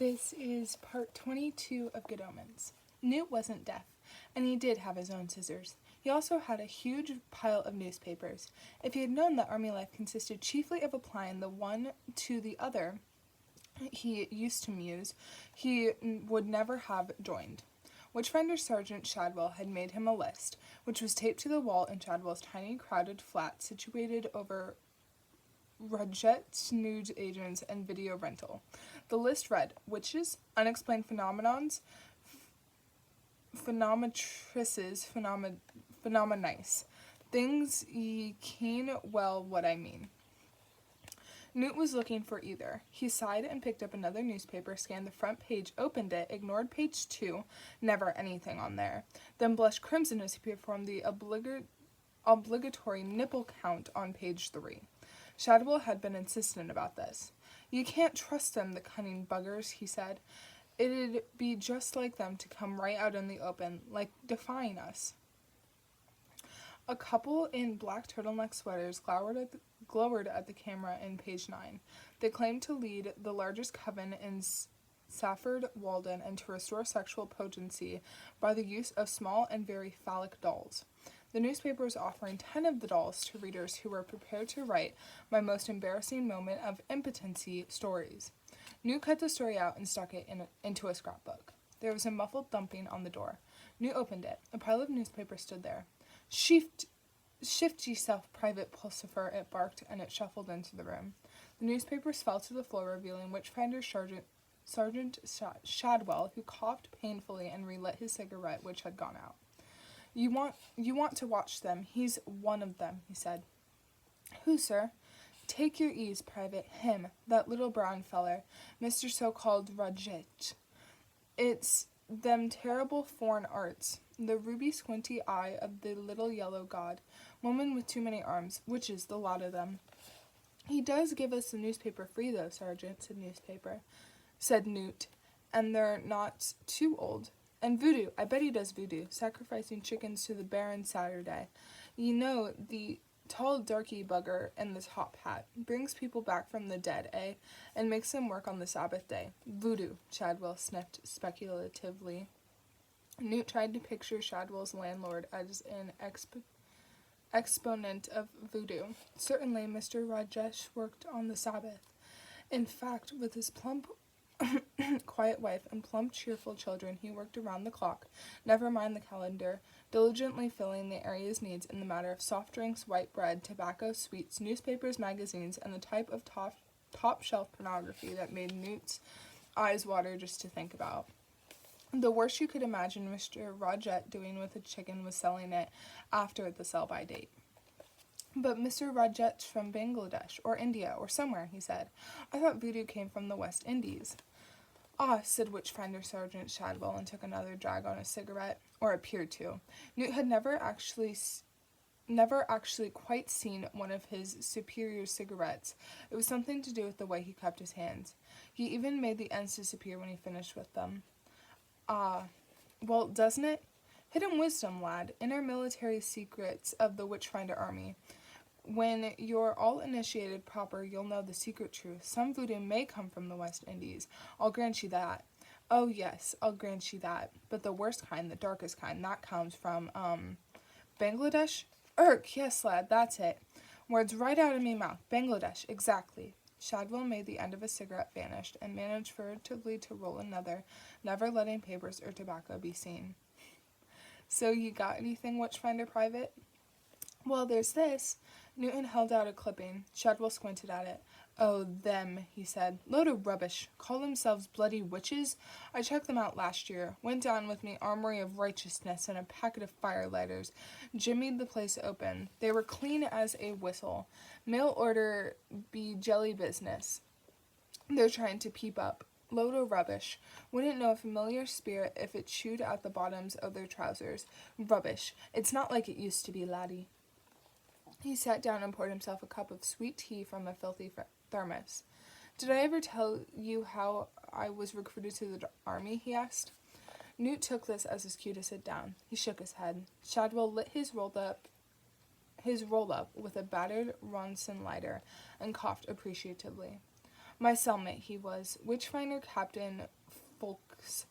This is part 22 of Good Omens. Newt wasn't deaf, and he did have his own scissors. He also had a huge pile of newspapers. If he had known that army life consisted chiefly of applying the one to the other, he used to muse, he would never have joined. Witchfinder Sergeant Shadwell had made him a list, which was taped to the wall in Shadwell's tiny, crowded flat situated over Rudget's news agents and video rental. The list read: witches, unexplained phenomenons, phenometrices, phenomenice. Things ye ken well what I mean. Newt was looking for either. He sighed and picked up another newspaper, scanned the front page, opened it, ignored page 2, never anything on there, then blushed crimson as he performed the obligatory nipple count on page 3. Shadwell had been insistent about this. "You can't trust them, the cunning buggers," he said. "It'd be just like them to come right out in the open, like defying us." A couple in black turtleneck sweaters glowered at the camera in page 9. They claimed to lead the largest coven in Safford Walden and to restore sexual potency by the use of small and very phallic dolls. The newspaper was offering 10 of the dolls to readers who were prepared to write "My Most Embarrassing Moment of Impotency" stories. Newt cut the story out and stuck it into a scrapbook. There was a muffled thumping on the door. Newt opened it. A pile of newspapers stood there. Shift yourself, Private Pulsifer," it barked, and it shuffled into the room. The newspapers fell to the floor, revealing Witchfinder Sergeant Shadwell, who coughed painfully and relit his cigarette, which had gone out. You want to watch them. He's one of them," he said. "Who, sir?" "Take your ease, Private. Him, that little brown feller, Mr. So-called Rudget. It's them terrible foreign arts. The ruby squinty eye of the little yellow god. Woman with too many arms. Witches, the lot of them." "He does give us the newspaper free, though, Sergeant," said Newt. "And they're not too old. And voodoo. I bet he does voodoo. Sacrificing chickens to the Baron Saturday. You know, the tall darky bugger in the top hat. Brings people back from the dead, eh? And makes them work on the Sabbath day. Voodoo," Shadwell sniffed speculatively. Newt tried to picture Shadwell's landlord as an exponent of voodoo. Certainly, Mr. Rajesh worked on the Sabbath. In fact, with his plump, quiet wife and plump, cheerful children, he worked around the clock, never mind the calendar, diligently filling the area's needs in the matter of soft drinks, white bread, tobacco, sweets, newspapers, magazines, and the type of top-shelf pornography that made Newt's eyes water just to think about. The worst you could imagine Mr. Rajet doing with a chicken was selling it after the sell-by date. "But Mr. Rajet's from Bangladesh, or India, or somewhere," he said. "I thought voodoo came from the West Indies." "Ah," said Witchfinder Sergeant Shadwell, and took another drag on his cigarette, or appeared to. Newt had never actually quite seen one of his superior's cigarettes. It was something to do with the way he kept his hands. He even made the ends disappear when he finished with them. "Ah, well, doesn't it? Hidden wisdom, lad. Inner military secrets of the Witchfinder army. When you're all initiated proper, you'll know the secret truth. Some voodoo may come from the West Indies. I'll grant you that. Oh, yes, I'll grant you that. But the worst kind, the darkest kind, that comes from, Bangladesh? Yes, lad, that's it. Words right out of me mouth. Bangladesh, exactly." Shadwell made the end of a cigarette vanish and managed furtively to roll another, never letting papers or tobacco be seen. "So you got anything, Witchfinder Private?" "Well, there's this." Newton held out a clipping. Shadwell squinted at it. "Oh, them," he said. "Load of rubbish. Call themselves bloody witches? I checked them out last year. Went down with me armory of righteousness and a packet of firelighters. Jimmied the place open. They were clean as a whistle. Mail order be jelly business. They're trying to peep up. Load of rubbish. Wouldn't know a familiar spirit if it chewed out the bottoms of their trousers. Rubbish. It's not like it used to be, laddie." He sat down and poured himself a cup of sweet tea from a filthy thermos. "Did I ever tell you how I was recruited to the army?" he asked. Newt took this as his cue to sit down. He shook his head. Shadwell lit his roll-up with a battered Ronson lighter and coughed appreciatively. My cellmate he was, witchfinder Captain Fulks,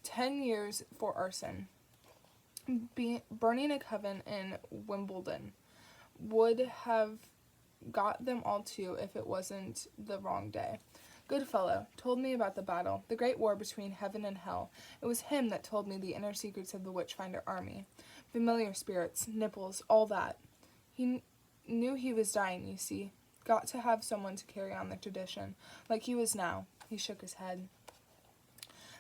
10 years for arson, burning a coven in Wimbledon. Would have got them all too if it wasn't the wrong day. Good fellow, told me about the battle, the great war between heaven and hell. It was him that told me the inner secrets of the Witchfinder army. Familiar spirits, nipples, all that. He knew he was dying, you see. Got to have someone to carry on the tradition, like he was now. He shook his head.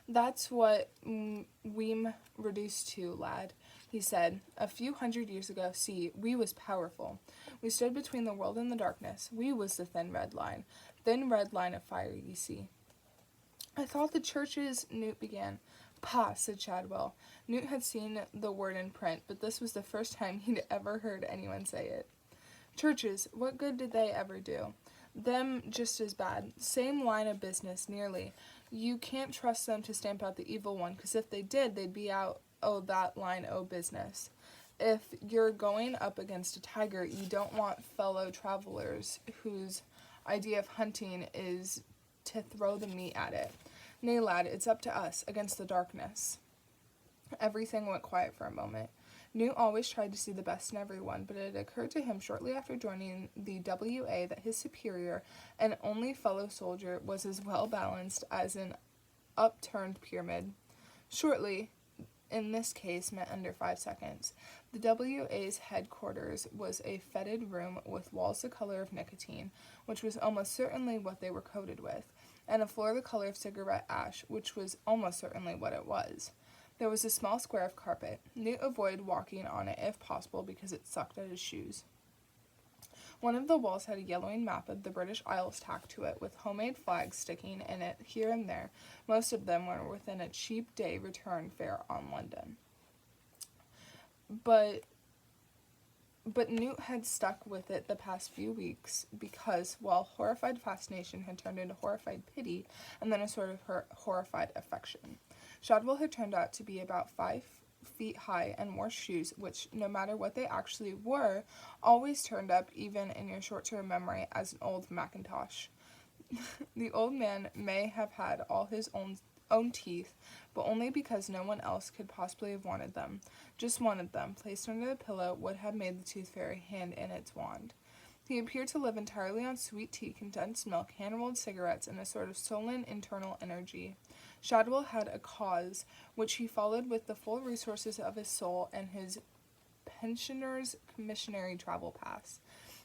That's what we'm reduced to, lad, he said. A few 100 years ago, see, we was powerful. We stood between the world and the darkness. We was the thin red line of fire, ye see. I thought the churches, Newt began. Pah, said Shadwell. Newt had seen the word in print, but this was the first time he'd ever heard anyone say it. Churches, what good did they ever do? Them just as bad. Same line of business, nearly. You can't trust them to stamp out the evil one, because if they did, they'd be out that line o' business. If you're going up against a tiger, you don't want fellow travelers whose idea of hunting is to throw the meat at it. Nay, lad, it's up to us, against the darkness. Everything went quiet for a moment. Newt always tried to see the best in everyone, but it occurred to him shortly after joining the W.A. that his superior and only fellow soldier was as well balanced as an upturned pyramid. Shortly, in this case, meant under 5 seconds. The W.A.'s headquarters was a fetid room with walls the color of nicotine, which was almost certainly what they were coated with, and a floor the color of cigarette ash, which was almost certainly what it was. There was a small square of carpet. Newt avoided walking on it if possible because it sucked at his shoes. One of the walls had a yellowing map of the British Isles tacked to it, with homemade flags sticking in it here and there. Most of them were within a cheap day return fare on London. But Newt had stuck with it the past few weeks because, while horrified fascination had turned into horrified pity and then a sort of horrified affection. Shadwell had turned out to be about 5 feet high and wore shoes which, no matter what they actually were, always turned up even in your short-term memory as an old Macintosh. The old man may have had all his own teeth, but only because no one else could possibly have wanted them. Just wanted them, placed under the pillow, would have made the tooth fairy hand in its wand. He appeared to live entirely on sweet tea, condensed milk, hand-rolled cigarettes, and a sort of sullen internal energy. Shadwell had a cause, which he followed with the full resources of his soul and his pensioner's commissionary travel pass.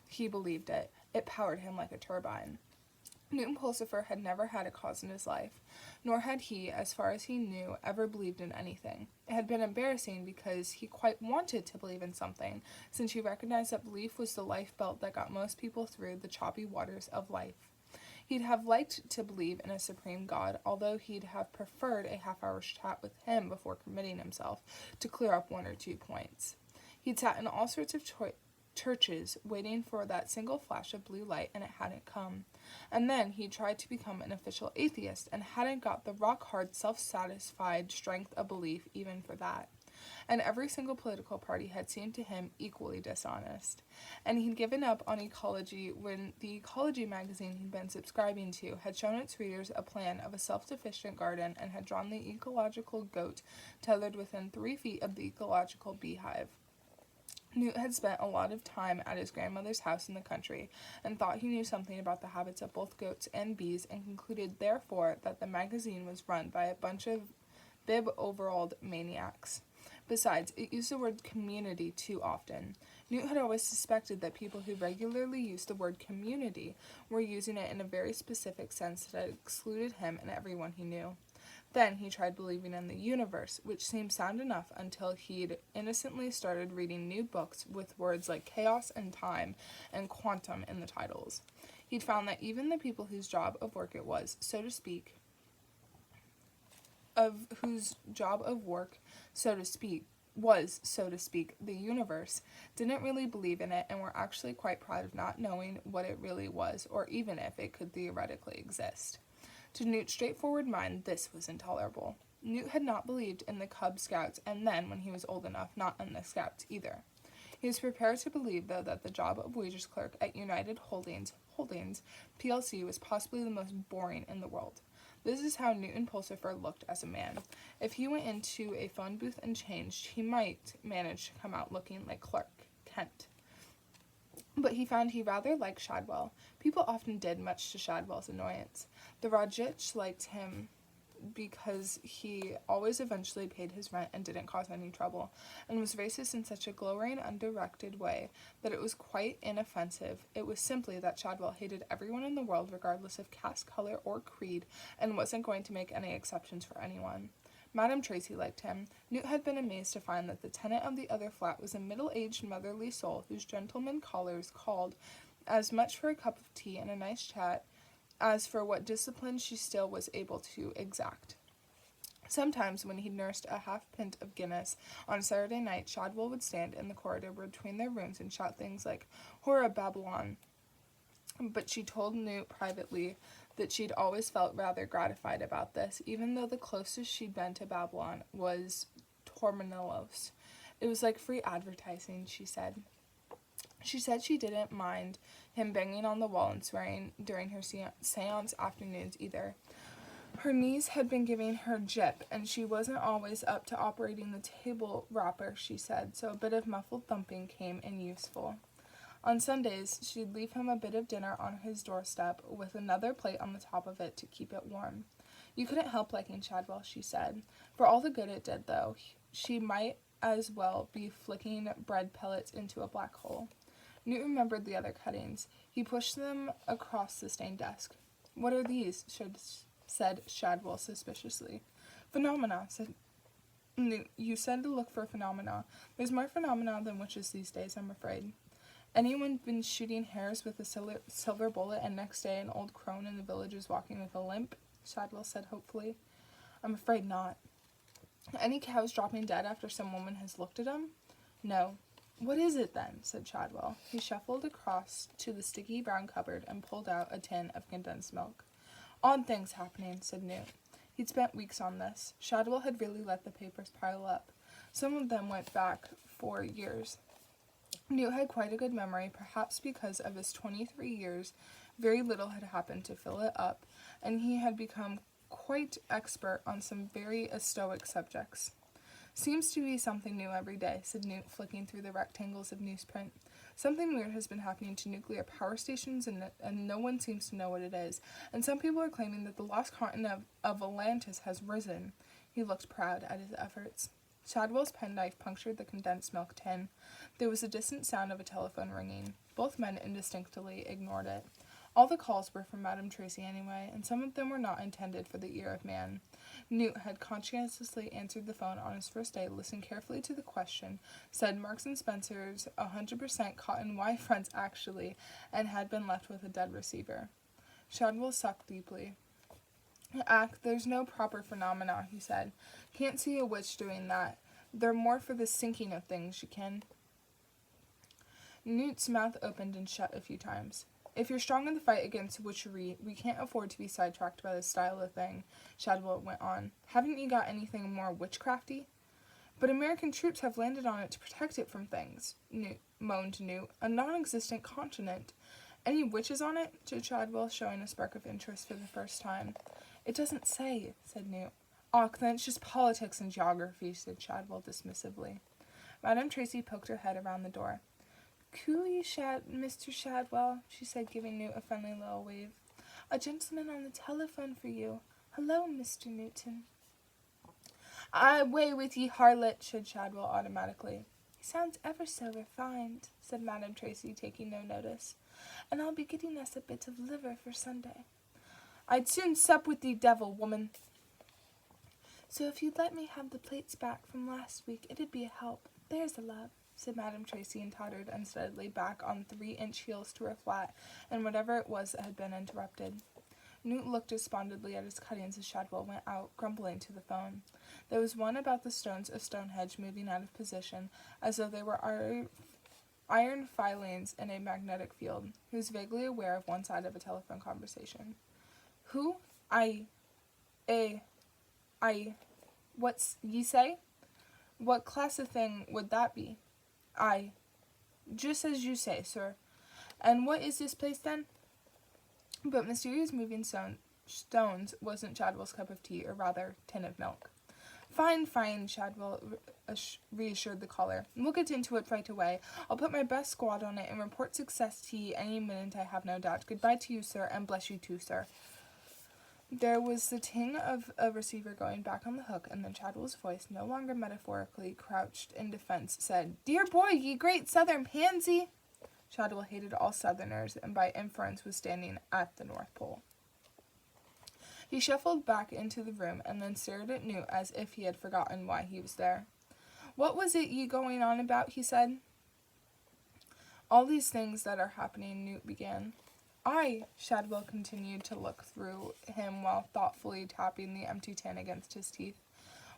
He believed it. It powered him like a turbine. Newton Pulsifer had never had a cause in his life, nor had he, as far as he knew, ever believed in anything. It had been embarrassing because he quite wanted to believe in something, since he recognized that belief was the lifebelt that got most people through the choppy waters of life. He'd have liked to believe in a supreme God, although he'd have preferred a half-hour's chat with him before committing himself to clear up 1 or 2 points. He'd sat in all sorts of churches, waiting for that single flash of blue light, and it hadn't come. And then he tried to become an official atheist, and hadn't got the rock-hard, self-satisfied strength of belief even for that. And every single political party had seemed to him equally dishonest. And he'd given up on ecology when the Ecology magazine he'd been subscribing to had shown its readers a plan of a self-sufficient garden and had drawn the ecological goat tethered within 3 feet of the ecological beehive. Newt had spent a lot of time at his grandmother's house in the country, and thought he knew something about the habits of both goats and bees, and concluded, therefore, that the magazine was run by a bunch of bib-overalled maniacs. Besides, it used the word community too often. Newt had always suspected that people who regularly used the word community were using it in a very specific sense that excluded him and everyone he knew. Then he tried believing in the universe, which seemed sound enough until he'd innocently started reading new books with words like chaos and time and quantum in the titles. He'd found that even the people whose job of work it was, so to speak, the universe, didn't really believe in it and were actually quite proud of not knowing what it really was, or even if it could theoretically exist. To Newt's straightforward mind, this was intolerable. Newt had not believed in the Cub Scouts, and then, when he was old enough, not in the Scouts either. He was prepared to believe, though, that the job of wages clerk at United Holdings, Holdings, plc, was possibly the most boring in the world. This is how Newton Pulsifer looked as a man. If he went into a phone booth and changed, he might manage to come out looking like Clark Kent. But he found he rather liked Shadwell. People often did, much to Shadwell's annoyance. The Rajich liked him because he always eventually paid his rent and didn't cause any trouble, and was racist in such a glowering, undirected way that it was quite inoffensive. It was simply that Shadwell hated everyone in the world regardless of caste, color, or creed, and wasn't going to make any exceptions for anyone. Madame Tracy liked him. Newt had been amazed to find that the tenant of the other flat was a middle-aged motherly soul whose gentleman callers called as much for a cup of tea and a nice chat as for what discipline she still was able to exact. Sometimes, when he nursed a half-pint of Guinness on Saturday night, Shadwell would stand in the corridor between their rooms and shout things like, "Hurrah, Babylon!" But she told Newt privately that she'd always felt rather gratified about this, even though the closest she'd been to Babylon was Tormenellos. It was like free advertising, she said. She said she didn't mind him banging on the wall and swearing during her seance afternoons either. Her knees had been giving her jip, and she wasn't always up to operating the table rapper, she said, so a bit of muffled thumping came in useful. On Sundays, she'd leave him a bit of dinner on his doorstep, with another plate on the top of it to keep it warm. You couldn't help liking Shadwell, she said. For all the good it did, though, she might as well be flicking bread pellets into a black hole. Newt remembered the other cuttings. He pushed them across the stained desk. "What are these?" said Shadwell suspiciously. "Phenomena," said Newt. "You said to look for phenomena. There's more phenomena than witches these days, I'm afraid." "Anyone been shooting hares with a silver bullet, and next day an old crone in the village is walking with a limp?" Shadwell said hopefully. "I'm afraid not." "Any cows dropping dead after some woman has looked at them?" "No." "What is it, then?" said Shadwell. He shuffled across to the sticky brown cupboard and pulled out a tin of condensed milk. "Odd things happening," said Newt. He'd spent weeks on this. Shadwell had really let the papers pile up. Some of them went back for years. Newt had quite a good memory, perhaps because of his 23 years. Very little had happened to fill it up, and he had become quite expert on some very stoic subjects. "Seems to be something new every day," said Newt, flicking through the rectangles of newsprint. "Something weird has been happening to nuclear power stations, and no one seems to know what it is. And some people are claiming that the lost continent of Atlantis has risen." He looked proud at his efforts. Shadwell's penknife punctured the condensed milk tin. There was a distant sound of a telephone ringing. Both men indistinctly ignored it. All the calls were from Madame Tracy anyway, and some of them were not intended for the ear of man. Newt had conscientiously answered the phone on his first day, listened carefully to the question, said Marks and Spencer's 100% cotton Y fronts actually, and had been left with a dead receiver. Shadwell sucked deeply. "There's no proper phenomena," he said. "Can't see a witch doing that. They're more for the sinking of things, you can." Newt's mouth opened and shut a few times. "If you're strong in the fight against witchery, we can't afford to be sidetracked by this style of thing," Shadwell went on. "Haven't you got anything more witchcrafty?" "But American troops have landed on it to protect it from things," moaned Newt. "A non-existent continent." "Any witches on it?" said Shadwell, showing a spark of interest for the first time. "It doesn't say," said Newt. Then it's just politics and geography," said Shadwell dismissively. Madame Tracy poked her head around the door. "Cooey, Mr. Shadwell," she said, giving Newt a friendly little wave. "A gentleman on the telephone for you. Hello, Mr. Newton." "Away with ye, harlot," said Shadwell automatically. "He sounds ever so refined," said Madame Tracy, taking no notice. "And I'll be getting us a bit of liver for Sunday." "I'd soon sup with thee, devil woman." "So if you'd let me have the plates back from last week, it'd be a help. There's a love," said Madame Tracy, and tottered unsteadily back on 3-inch heels to her flat and whatever it was that had been interrupted. Newt looked despondently at his cuttings as Shadwell went out, grumbling to the phone. There was one about the stones of Stonehenge moving out of position, as though they were iron filings in a magnetic field. He was vaguely aware of one side of a telephone conversation. "Who? What's ye say? What class of thing would that be?" "Just as you say, sir. And what is this place, then?" But mysterious moving stones wasn't Shadwell's cup of tea, or rather, tin of milk. Fine, fine, Shadwell reassured the caller. We'll get into it right away. I'll put my best squad on it and report success to ye any minute, I have no doubt. Goodbye to you, sir, and bless you too, sir. There was the ting of a receiver going back on the hook, and then Shadwell's voice, no longer metaphorically crouched in defense, said, "Dear boy, ye great southern pansy!" Shadwell hated all southerners, and by inference was standing at the North Pole. He shuffled back into the room, and then stared at Newt as if he had forgotten why he was there. "What was it ye going on about?" he said. "All these things that are happening," Newt began. "Aye," Shadwell continued to look through him while thoughtfully tapping the empty tin against his teeth.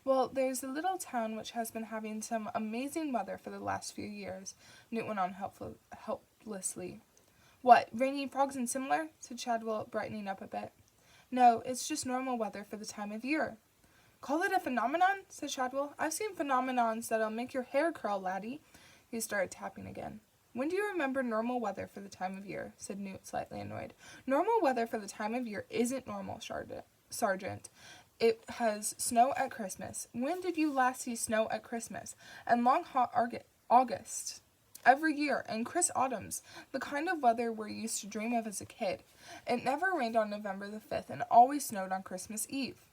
"Well, there's a little town which has been having some amazing weather for the last few years," Newt went on helplessly. "What, raining frogs and similar?" said Shadwell, brightening up a bit. "No, it's just normal weather for the time of year." "Call it a phenomenon?" said Shadwell. "I've seen phenomenons that'll make your hair curl, laddie." He started tapping again. "When do you remember normal weather for the time of year?" said Newt, slightly annoyed. "Normal weather for the time of year isn't normal, Sergeant. It has snow at Christmas. When did you last see snow at Christmas? And long hot August. Every year, and crisp autumns, the kind of weather we're used to dream of as a kid. It never rained on November the 5th and always snowed on Christmas Eve."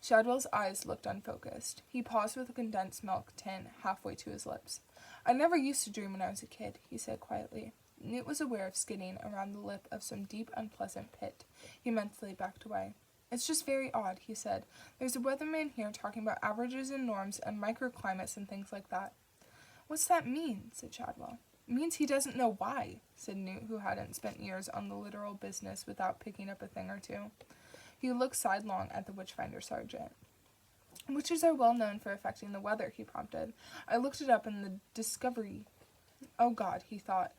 Shadwell's eyes looked unfocused. He paused with a condensed milk tin halfway to his lips. "I never used to dream when I was a kid," he said quietly. Newt was aware of skidding around the lip of some deep, unpleasant pit. He mentally backed away. "It's just very odd," he said. "There's a weatherman here talking about averages and norms and microclimates and things like that." "What's that mean?" said Shadwell. "It means he doesn't know why," said Newt, who hadn't spent years on the literal business without picking up a thing or two. He looked sidelong at the witchfinder sergeant. "Witches are well known for affecting the weather," he prompted. "I looked it up in the Discovery. Oh God," he thought,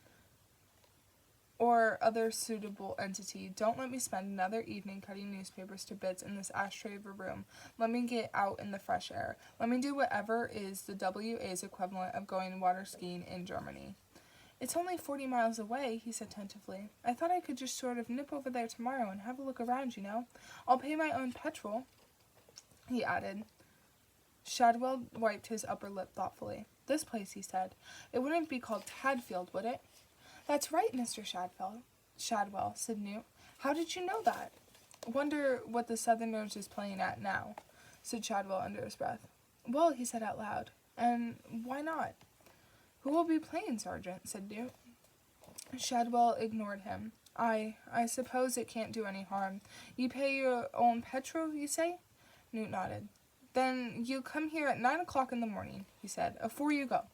"or other suitable entity. Don't let me spend another evening cutting newspapers to bits in this ashtray of a room. Let me get out in the fresh air. Let me do whatever is the WA's equivalent of going water skiing in Germany." "It's only 40 miles away," he said tentatively. "I thought I could just sort of nip over there tomorrow and have a look around, you know. I'll pay my own petrol," he added. Shadwell wiped his upper lip thoughtfully. "This place," he said. "It wouldn't be called Tadfield, would it?" "That's right, Mr. Shadwell, said Newt. "How did you know that?" "Wonder what the Southerners is playing at now," said Shadwell under his breath. "Well," he said out loud, "and why not?" "Who will be playing, Sergeant?" said Newt. Shadwell ignored him. I suppose it can't do any harm. You pay your own petrol, you say?" Newt nodded. "Then you'll come here at 9 o'clock in the morning," he said, "afore you go."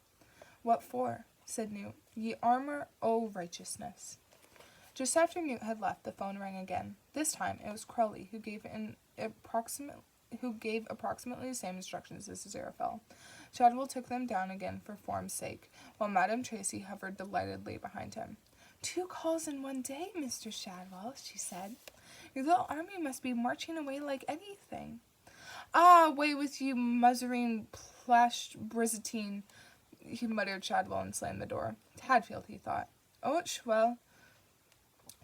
"What for?" said Newt. "Ye armor o' righteousness." Just after Newt had left, the phone rang again. This time it was Crowley, who gave approximately the same instructions as Aziraphale. Shadwell took them down again for form's sake, while Madame Tracy hovered delightedly behind him. "2 calls in one day, Mr. Shadwell," she said. "Your little army must be marching away like anything." "Ah, away with you, muzzering plash brizzatine," he muttered Shadwell and slammed the door. Tadfield, he thought. "Och, well,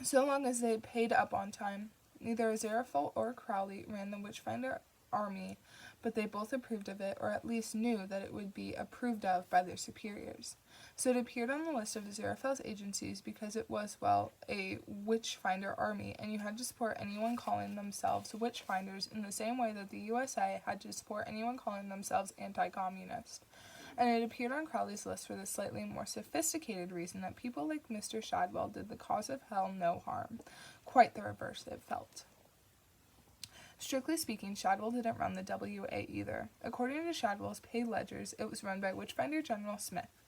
so long as they paid up on time." Neither Aziraphale or Crowley ran the Witchfinder army, but they both approved of it, or at least knew that it would be approved of by their superiors. So it appeared on the list of Aziraphale's agencies because it was, well, a Witchfinder army, and you had to support anyone calling themselves Witchfinders in the same way that the USA had to support anyone calling themselves anti-communist. And it appeared on Crowley's list for the slightly more sophisticated reason that people like Mr. Shadwell did the cause of hell no harm. Quite the reverse, it felt. Strictly speaking, Shadwell didn't run the WA either. According to Shadwell's pay ledgers, it was run by Witchfinder General Smith.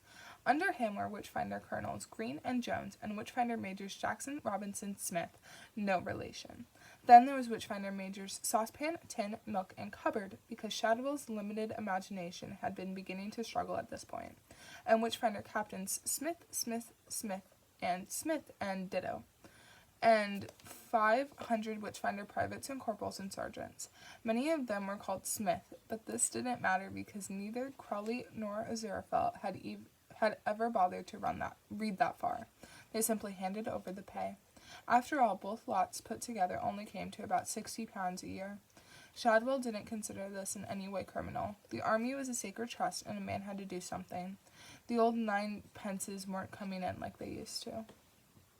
Under him were Witchfinder Colonels Green and Jones and Witchfinder Majors Jackson, Robinson, Smith, no relation. Then there was Witchfinder Majors Saucepan, Tin, Milk, and Cupboard, because Shadwell's limited imagination had been beginning to struggle at this point, and Witchfinder Captains Smith, and ditto, and 500 Witchfinder privates and corporals and sergeants. Many of them were called Smith, but this didn't matter because neither Crowley nor Aziraphale had ever bothered to read that far. They simply handed over the pay. After all, both lots put together only came to about £60 a year. Shadwell didn't consider this in any way criminal. The army was a sacred trust, and a man had to do something. The old 9 pences weren't coming in like they used to.